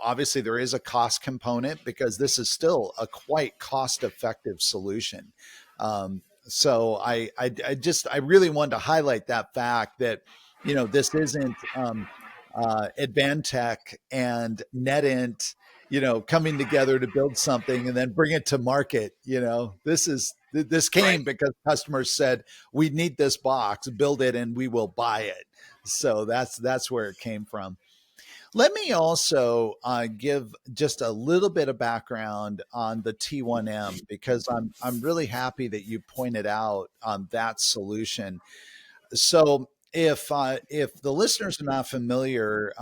obviously there is a cost component because this is still a quite cost-effective solution. So I really wanted to highlight that fact that, this isn't Advantech and NETINT, coming together to build something and then bring it to market. This Right. came because customers said, we need this box, build it, and we will buy it. So that's where it came from. Let me also give just a little bit of background on the T1M because I'm really happy that you pointed out that solution. So if the listeners are not familiar,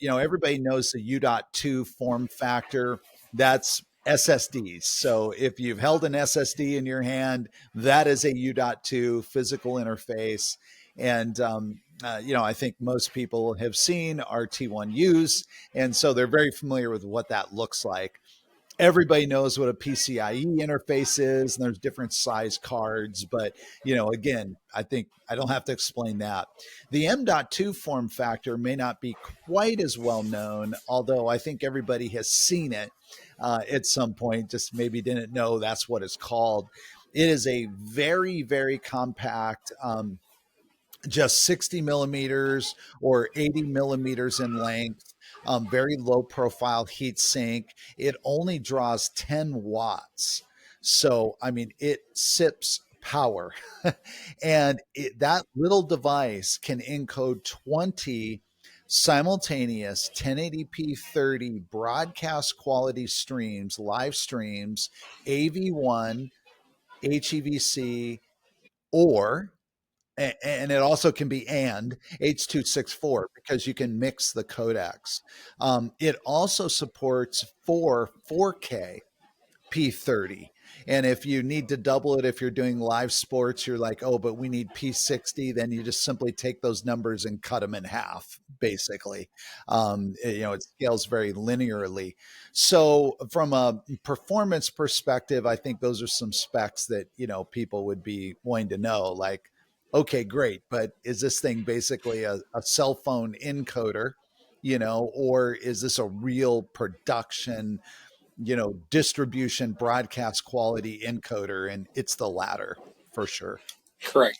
everybody knows the U.2 form factor. That's SSDs. So if you've held an SSD in your hand, that is a U.2 physical interface. And I think most people have seen our T1Us, and so they're very familiar with what that looks like. Everybody knows what a PCIe interface is, and there's different size cards. But, again, I think I don't have to explain that. The M.2 form factor may not be quite as well known, although I think everybody has seen it at some point, just maybe didn't know that's what it's called. It is a very, very compact, just 60 millimeters or 80 millimeters in length, very low profile heat sink. It only draws 10 watts. So, I mean, it sips power. And that little device can encode 20 simultaneous 1080p 30 broadcast quality streams, live streams, AV1, HEVC, or and it also can be and H.264 because you can mix the codecs. It also supports 4K P30. And if you need to double it, if you're doing live sports, you're like, oh, but we need P60, then you just simply take those numbers and cut them in half, basically. It scales very linearly. So from a performance perspective, I think those are some specs that, people would be wanting to know, like, okay, great, but is this thing basically a cell phone encoder, or is this a real production, distribution broadcast quality encoder? And it's the latter for sure. Correct.